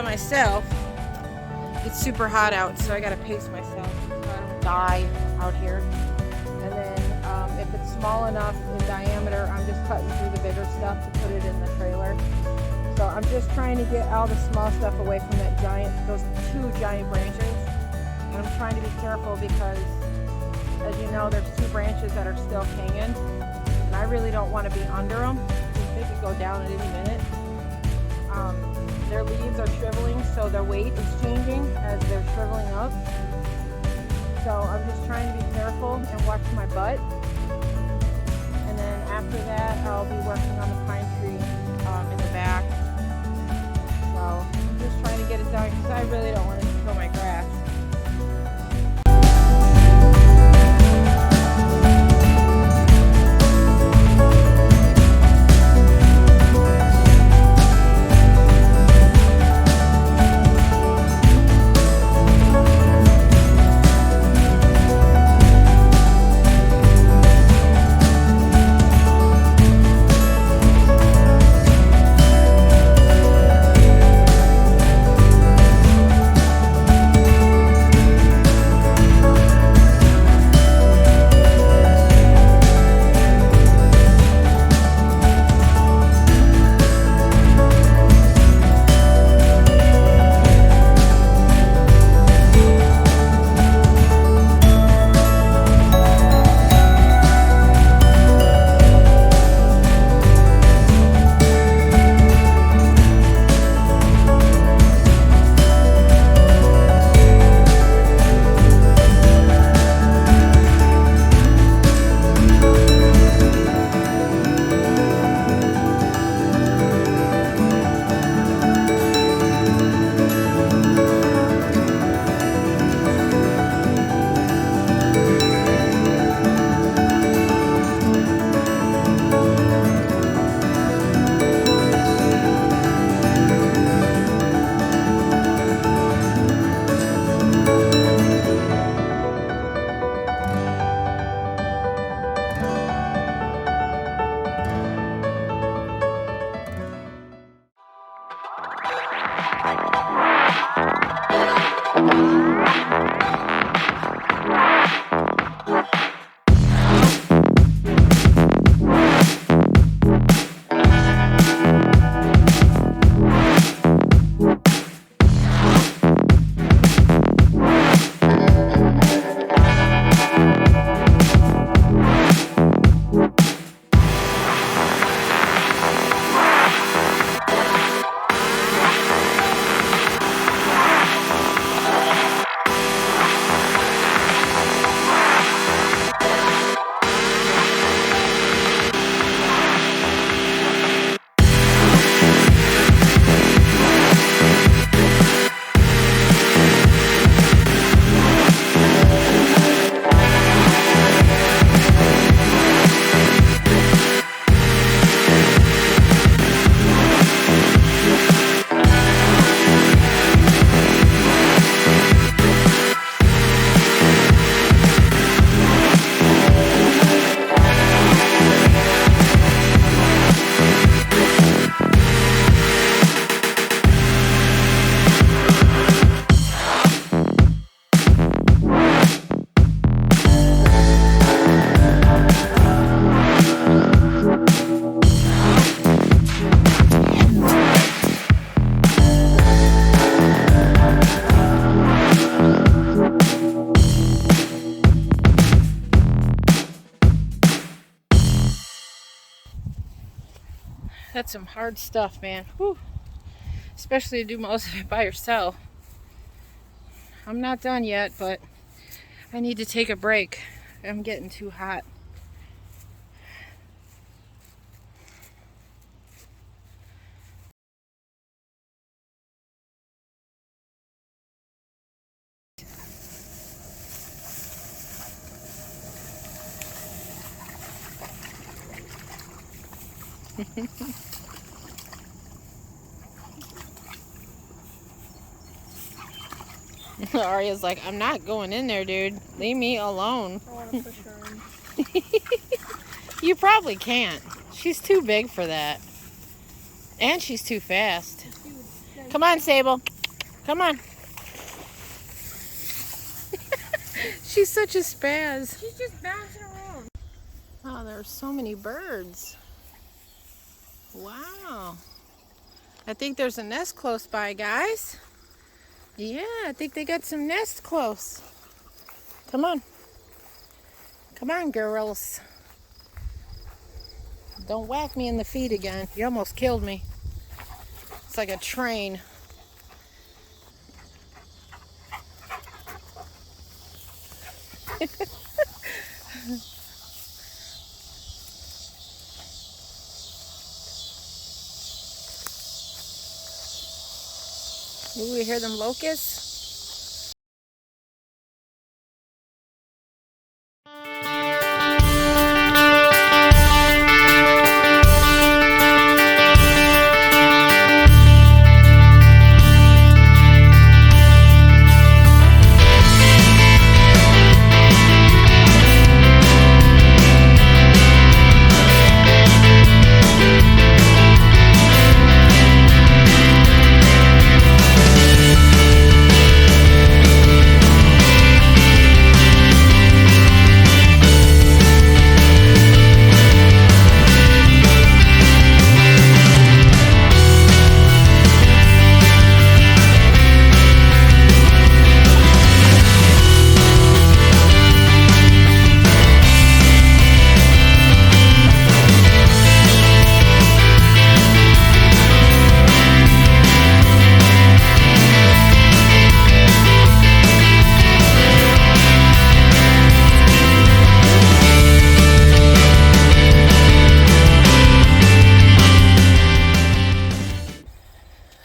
by myself, it's super hot out, so I gotta pace myself so I don't die out here. And then if it's small enough in diameter, I'm just cutting through the bigger stuff to put it in the trailer. So I'm just trying to get all the small stuff away from those two giant branches. And I'm trying to be careful because, as you know, there's two branches that are still hanging, and I really don't want to be under them because they could go down at any minute. Their leaves are shriveling, so their weight is changing as they're shriveling up. So I'm just trying to be careful and watch my butt. And then after that, I'll be working on the pine tree in the back. So I'm just trying to get it done because I really don't want to kill my grass. That's some hard stuff, man. Whew. Especially to do most of it by yourself. I'm not done yet, but I need to take a break. I'm getting too hot. Arya's like, I'm not going in there, dude. Leave me alone. I want to push her in. You probably can't. She's too big for that. And she's too fast. Come on, Sable. Come on. She's such a spaz. She's just bouncing around. Oh, there are so many birds. Wow. I think there's a nest close by, guys. Yeah, I think they got some nests close. Come on. Come on, girls. Don't whack me in the feet again. You almost killed me. It's like a train. Ooh, we hear them locusts.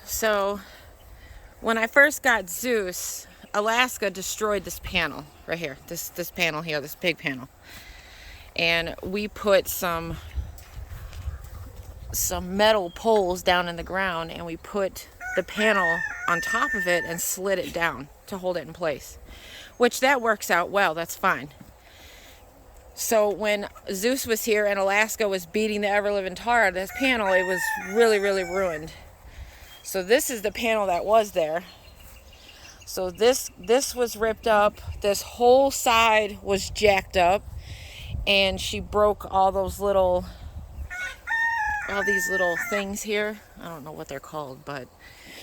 So when I first got Zeus, Alaska destroyed this panel right here, this panel here, this big panel, and we put some metal poles down in the ground, and we put the panel on top of it and slid it down to hold it in place, which that works out well. That's fine. So when Zeus was here and Alaska was beating the ever-living tar out of this panel, it was really, really ruined. So this is the panel that was there. So this was ripped up. This whole side was jacked up, and she broke all these little things here. I don't know what they're called, but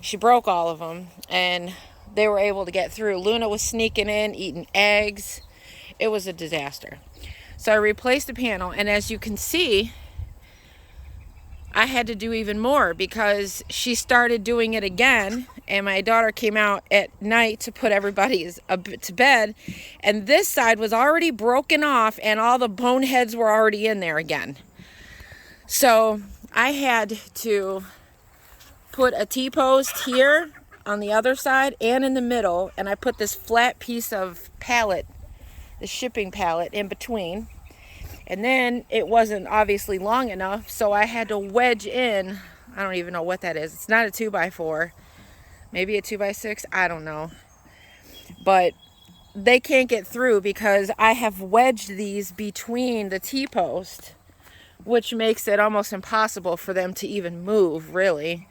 she broke all of them, and they were able to get through. Luna was sneaking in, eating eggs. It was a disaster. So I replaced the panel, and as you can see, I had to do even more because she started doing it again, and my daughter came out at night to put everybody to bed, and this side was already broken off and all the boneheads were already in there again. So I had to put a T-post here on the other side and in the middle, and I put this flat piece of pallet, the shipping pallet, in between. And then it wasn't obviously long enough, so I had to wedge in. I don't even know what that is. It's not a 2x4, maybe a 2x6, I don't know. But they can't get through because I have wedged these between the T-post, which makes it almost impossible for them to even move, really.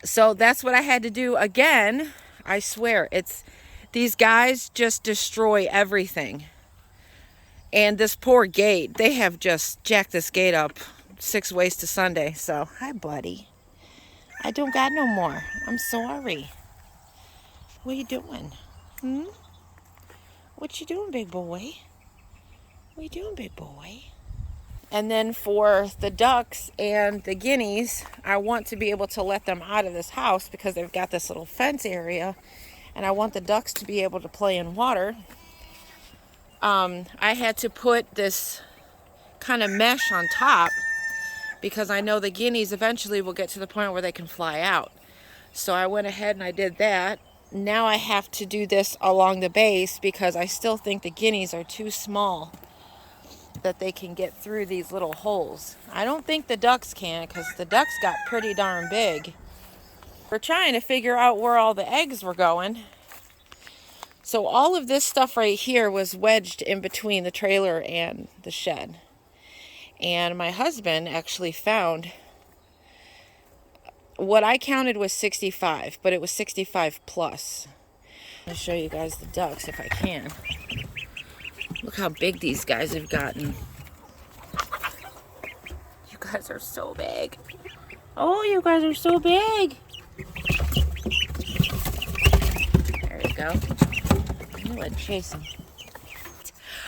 So that's what I had to do again. I swear, these guys just destroy everything. And this poor gate, they have just jacked this gate up 6 ways to Sunday. So, hi, buddy. I don't got no more. I'm sorry. What you doing? What you doing, big boy? What you doing, big boy? And then for the ducks and the guineas, I want to be able to let them out of this house because they've got this little fence area. And I want the ducks to be able to play in water. I had to put this kind of mesh on top because I know the guineas eventually will get to the point where they can fly out. So I went ahead and I did that. Now I have to do this along the base because I still think the guineas are too small that they can get through these little holes. I don't think the ducks can because the ducks got pretty darn big. We're trying to figure out where all the eggs were going. So all of this stuff right here was wedged in between the trailer and the shed. And my husband actually found what I counted was 65, but it was 65 plus. I'll show you guys the ducks if I can. Look how big these guys have gotten. You guys are so big. Oh, you guys are so big. There you go. I knew I'd chase them.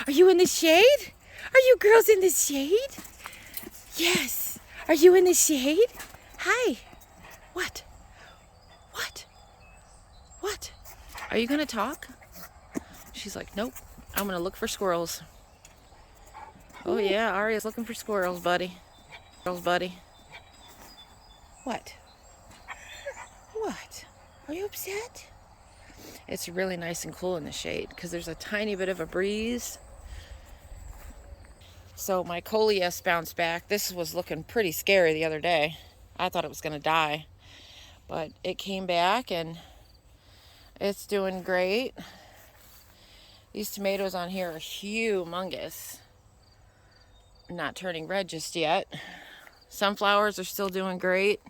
Are you in the shade? Are you girls in the shade? Yes. Are you in the shade? Hi. What? What? What? Are you gonna talk? She's like, nope. I'm gonna look for squirrels. Oh yeah, Aria's looking for squirrels, buddy. Squirrels, buddy. What? What? Are you upset? It's really nice and cool in the shade because there's a tiny bit of a breeze. So my coleus bounced back. This was looking pretty scary the other day. I thought it was gonna die, but it came back and it's doing great. These tomatoes on here are humongous. Not turning red just yet. Sunflowers are still doing great.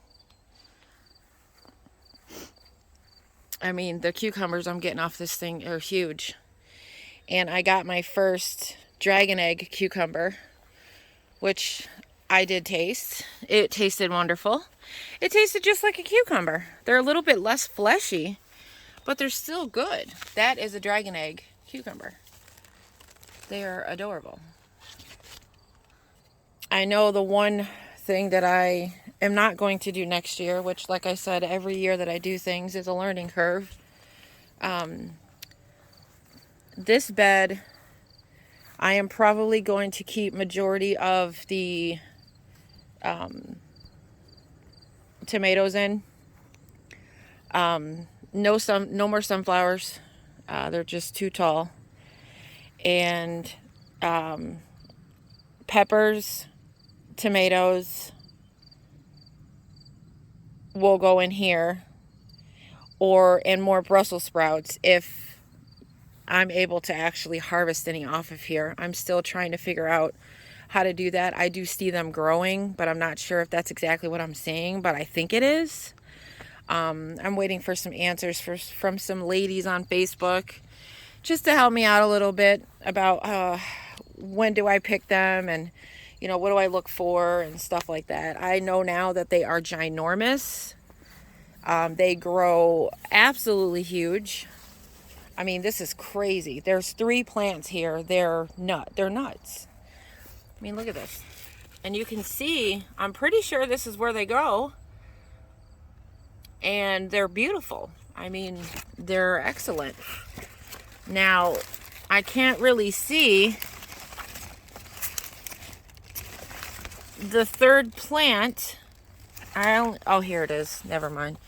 I mean, the cucumbers I'm getting off this thing are huge. And I got my first dragon egg cucumber, which I did taste. It tasted wonderful. It tasted just like a cucumber. They're a little bit less fleshy, but they're still good. That is a dragon egg cucumber. They are adorable. I know the one thing that I am not going to do next year, which, like I said, every year that I do things is a learning curve. This bed, I am probably going to keep majority of the tomatoes in. No more sunflowers. They're just too tall. And peppers, tomatoes will go in here, and more Brussels sprouts if I'm able to actually harvest any off of here. I'm still trying to figure out how to do that. I do see them growing, but I'm not sure if that's exactly what I'm seeing, but I think it is. I'm waiting for some answers from some ladies on Facebook just to help me out a little bit about when do I pick them and, what do I look for and stuff like that. I know now that they are ginormous. They grow absolutely huge. I mean, this is crazy. There's 3 plants here. They're nuts. I mean, look at this. And you can see, I'm pretty sure this is where they go. And they're beautiful. I mean, they're excellent. Now, I can't really see the 3rd plant. Oh, here it is. Never mind.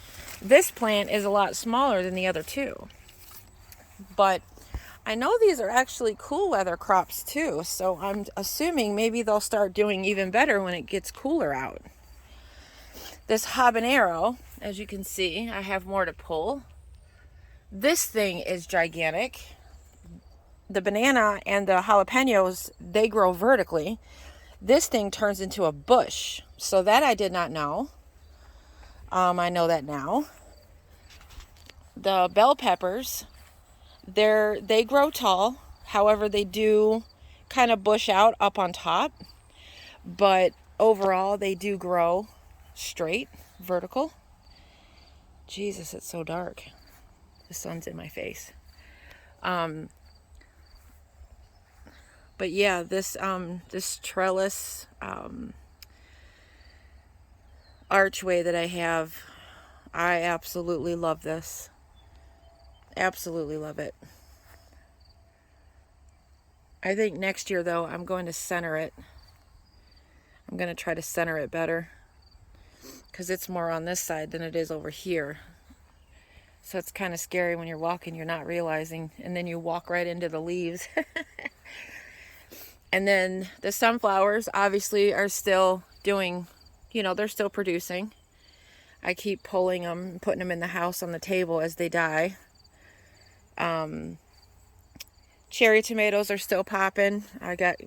This plant is a lot smaller than the other 2. But I know these are actually cool weather crops too. So I'm assuming maybe they'll start doing even better when it gets cooler out. This habanero, as you can see, I have more to pull. This thing is gigantic. The banana and the jalapenos, they grow vertically. This thing turns into a bush. So that I did not know. I know that now. The bell peppers, they grow tall. However, they do kind of bush out up on top. But overall, they do grow straight, vertical. Jesus, it's so dark. The sun's in my face. But yeah, this trellis archway that I have, I absolutely love this. Absolutely love it. I think next year, though, I'm going to center it. I'm going to try to center it better because it's more on this side than it is over here. So it's kind of scary when you're walking, you're not realizing, and then you walk right into the leaves. And then the sunflowers obviously are still doing, they're still producing. I keep pulling them, putting them in the house on the table as they die. Cherry tomatoes are still popping.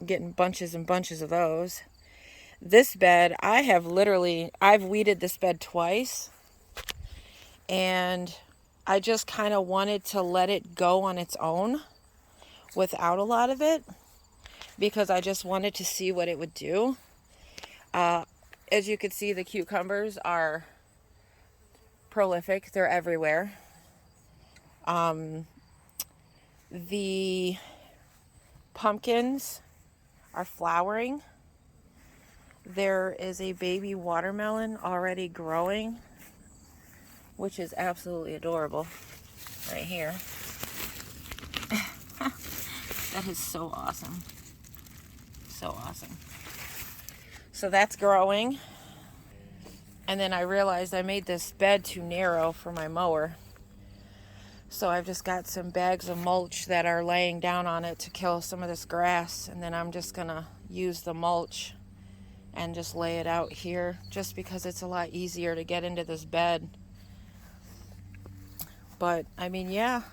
Getting bunches and bunches of those. this bed, I've weeded this bed twice, and I just kind of wanted to let it go on its own without a lot of it, because I just wanted to see what it would do. As you can see, the cucumbers are prolific. They're everywhere. The pumpkins are flowering. There is a baby watermelon already growing, which is absolutely adorable right here. That is so awesome. So awesome. So that's growing. And then I realized I made this bed too narrow for my mower. So I've just got some bags of mulch that are laying down on it to kill some of this grass. And then I'm just gonna use the mulch and just lay it out here, just because it's a lot easier to get into this bed. But I mean, yeah,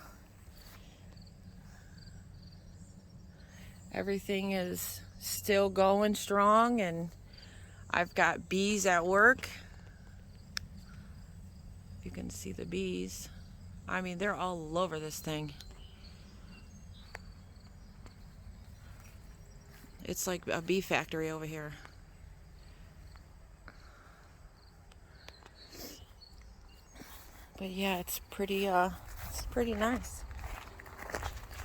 everything is still going strong, and I've got bees at work. You can see the bees. I mean, they're all over this thing. It's like a bee factory over here. But yeah, it's pretty nice.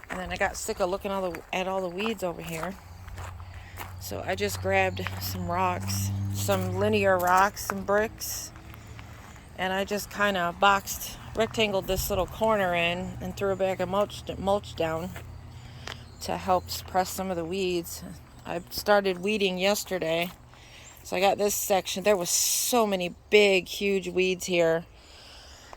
And then I got sick of looking at all the weeds over here. So I just grabbed some rocks, some linear rocks, some bricks, and I just kind of rectangled this little corner in and threw a bag of mulch down to help suppress some of the weeds. I started weeding yesterday. So I got this section. There was so many big, huge weeds here.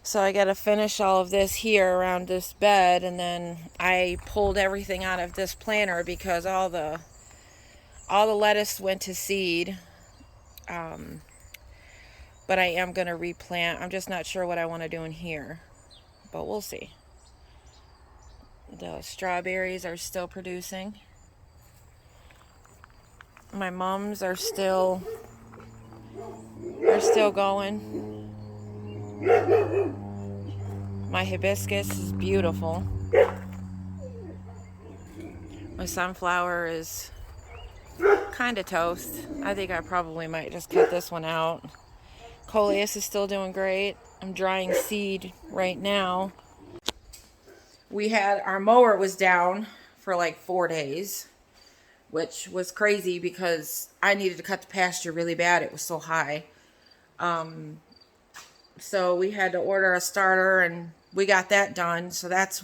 So I got to finish all of this here around this bed, and then I pulled everything out of this planter because all the lettuce went to seed. But I am going to replant. I'm just not sure what I want to do in here, but we'll see. The strawberries are still producing. My mums are still going. My hibiscus is beautiful. My sunflower is kind of toast. I think I probably might just cut this one out. Coleus is still doing great. I'm drying seed right now. Our mower was down for like 4 days, which was crazy because I needed to cut the pasture really bad. It was so high. So we had to order a starter, and we got that done. So that's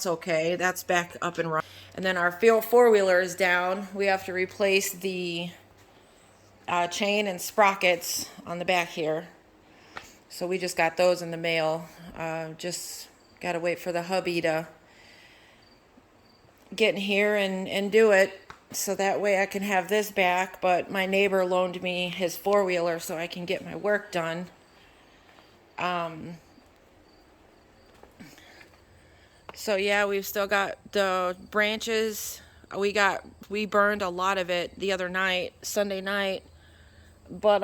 okay. That's back up and running. And then our four-wheeler is down. We have to replace the chain and sprockets on the back here. So we just got those in the mail. Just got to wait for the hubby to get in here and do it. So that way I can have this back. But my neighbor loaned me his four-wheeler so I can get my work done. So yeah, we've still got the branches. We burned a lot of it the other night, Sunday night. But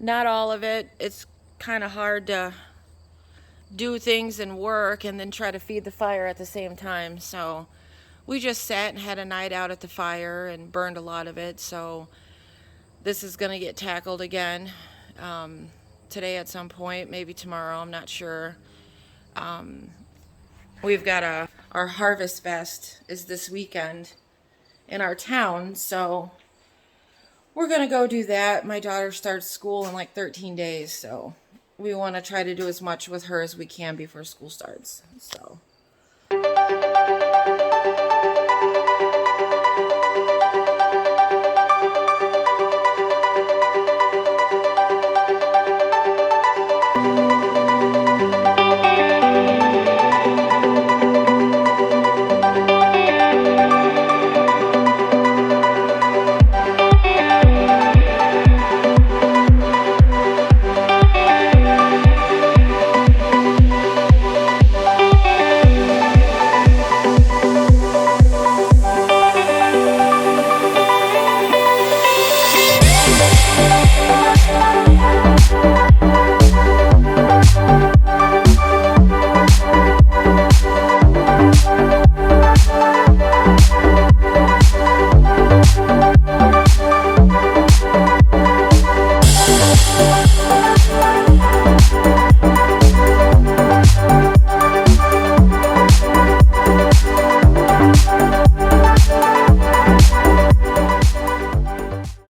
not all of it. It's kind of hard to do things and work and then try to feed the fire at the same time. So we just sat and had a night out at the fire and burned a lot of it. So this is going to get tackled again today at some point, maybe tomorrow, I'm not sure. We've got our Harvest Fest is this weekend in our town, so we're going to go do that. My daughter starts school in like 13 days, so we want to try to do as much with her as we can before school starts. So